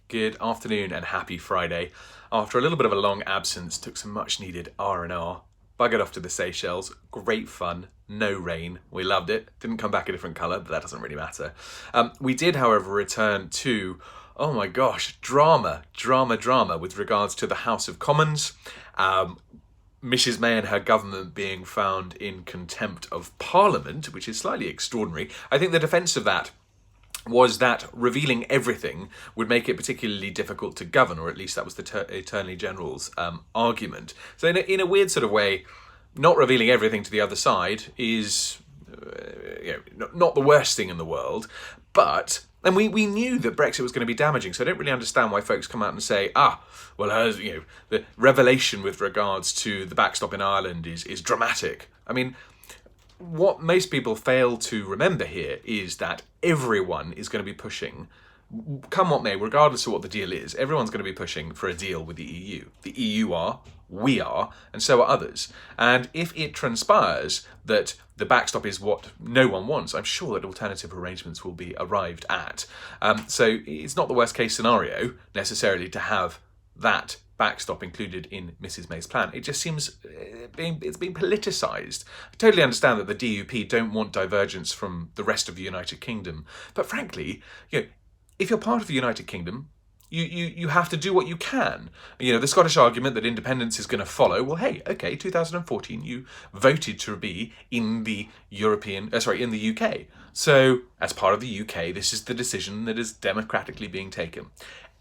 Good afternoon and happy Friday. After a little bit of a long absence, took some much needed R&R, buggered off to the Seychelles, great fun, no rain, we loved it, didn't come back a different colour, but that doesn't really matter. We did, however, return to, oh my gosh, drama with regards to the House of Commons. Mrs May and her government being found in contempt of Parliament, which is slightly extraordinary. I think the defence of that was that revealing everything would make it particularly difficult to govern, or at least that was the Attorney General's argument. So in a weird sort of way, not revealing everything to the other side is not the worst thing in the world, but... And we knew that Brexit was going to be damaging, so I don't really understand why folks come out and say, the revelation with regards to the backstop in Ireland is dramatic. I mean, what most people fail to remember here is that everyone is going to be pushing, come what may, regardless of what the deal is, everyone's going to be pushing for a deal with the EU. The EU are, we are, and so are others. And if it transpires that the backstop is what no one wants, I'm sure that alternative arrangements will be arrived at. So it's not the worst case scenario necessarily to have that backstop included in Mrs May's plan. It just seems it's been politicised. I totally understand that the DUP don't want divergence from the rest of the United Kingdom, but frankly, if you're part of the United Kingdom, you have to do what you can. The Scottish argument that independence is going to follow, well, hey, okay, 2014, you voted to be in the in the UK. So, as part of the UK, this is the decision that is democratically being taken.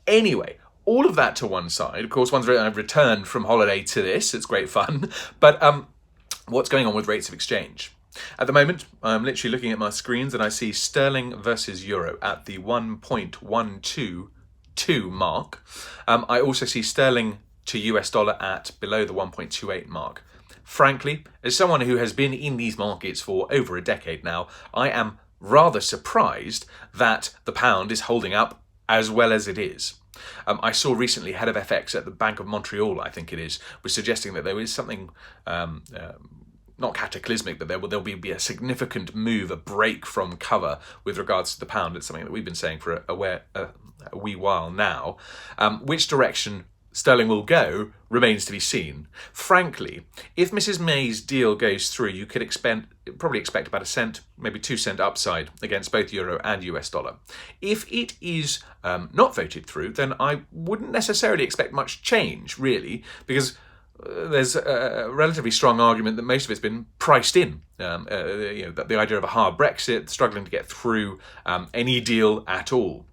Anyway, all of that to one side. Of course, once I've returned from holiday to this, it's great fun. But what's going on with rates of exchange? At the moment, I'm literally looking at my screens and I see sterling versus euro at the 1.122 mark. I also see sterling to US dollar at below the 1.28 mark. Frankly, as someone who has been in these markets for over a decade now, I am rather surprised that the pound is holding up as well as it is. I saw recently head of FX at the Bank of Montreal, I think it is, was suggesting that there is something not cataclysmic, but there'll be a significant move, a break from cover with regards to the pound. It's something that we've been saying for a wee while now. Which direction sterling will go remains to be seen. Frankly, if Mrs May's deal goes through, you could probably expect about a cent, maybe 2 cent upside against both euro and US dollar. If it is not voted through, then I wouldn't necessarily expect much change, really, because there's a relatively strong argument that most of it's been priced in. That the idea of a hard Brexit, struggling to get through any deal at all.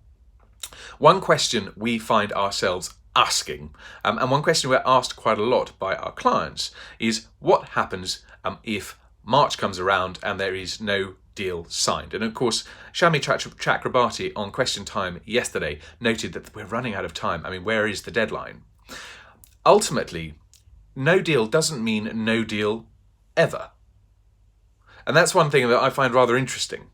One question we find ourselves asking, and one question we're asked quite a lot by our clients, is what happens if March comes around and there is no deal signed? And of course, Shami Chakrabarti on Question Time yesterday noted that we're running out of time. I mean, where is the deadline? Ultimately, no deal doesn't mean no deal ever. And that's one thing that I find rather interesting.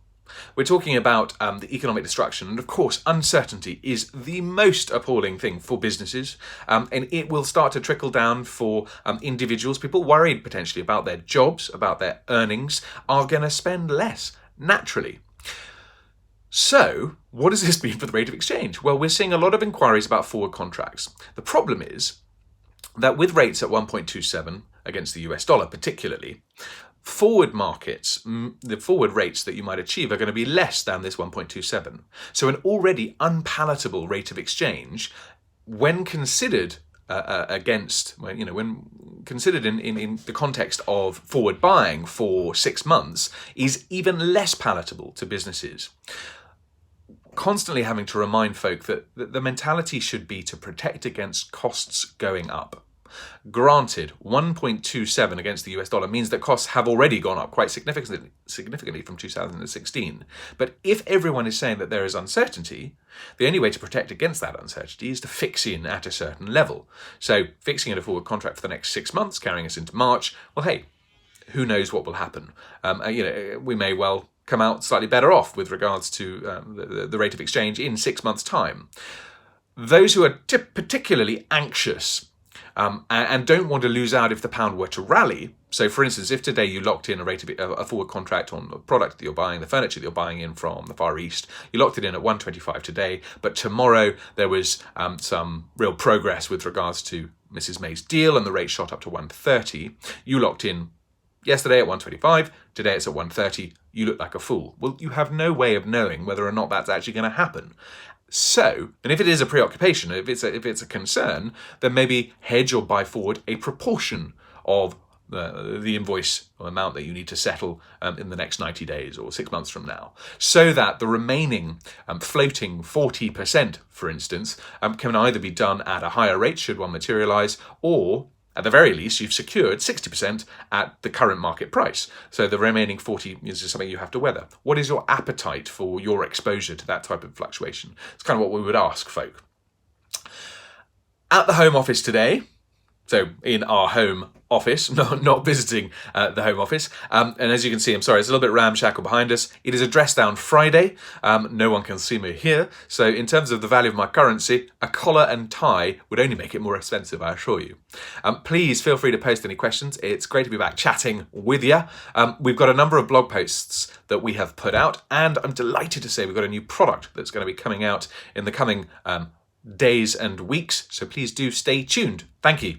We're talking about the economic destruction, and of course, uncertainty is the most appalling thing for businesses, and it will start to trickle down for individuals. People worried potentially about their jobs, about their earnings, are going to spend less, naturally. So, what does this mean for the rate of exchange? Well, we're seeing a lot of inquiries about forward contracts. The problem is that with rates at 1.27 against the US dollar particularly, forward markets, the forward rates that you might achieve are going to be less than this 1.27. So an already unpalatable rate of exchange, when considered when considered in the context of forward buying for 6 months, is even less palatable to businesses. Constantly having to remind folk that the mentality should be to protect against costs going up. Granted, 1.27 against the US dollar means that costs have already gone up quite significantly from 2016. But if everyone is saying that there is uncertainty, the only way to protect against that uncertainty is to fix in at a certain level. So fixing in a forward contract for the next 6 months, carrying us into March, well, hey, who knows what will happen? We may well come out slightly better off with regards to the rate of exchange in 6 months' time. Those who are particularly anxious and don't want to lose out if the pound were to rally. So for instance, if today you locked in a forward contract on the product that you're buying, the furniture that you're buying in from the Far East, you locked it in at 125 today, but tomorrow there was some real progress with regards to Mrs. May's deal and the rate shot up to 130. You locked in yesterday at 125, today it's at 130, you look like a fool. Well, you have no way of knowing whether or not that's actually going to happen. So, and if it is a preoccupation, if it's a concern, then maybe hedge or buy forward a proportion of the invoice or amount that you need to settle in the next 90 days or 6 months from now, so that the remaining floating 40%, for instance, can either be done at a higher rate should one materialise, or at the very least, you've secured 60% at the current market price. So the remaining 40 is just something you have to weather. What is your appetite for your exposure to that type of fluctuation? It's kind of what we would ask folk. At the Home Office today, so in our home office, not visiting the Home Office. And as you can see, I'm sorry, it's a little bit ramshackle behind us. It is a dress down Friday. No one can see me here. So in terms of the value of my currency, a collar and tie would only make it more expensive, I assure you. Please feel free to post any questions. It's great to be back chatting with you. We've got a number of blog posts that we have put out, and I'm delighted to say we've got a new product that's going to be coming out in the coming days and weeks. So please do stay tuned. Thank you.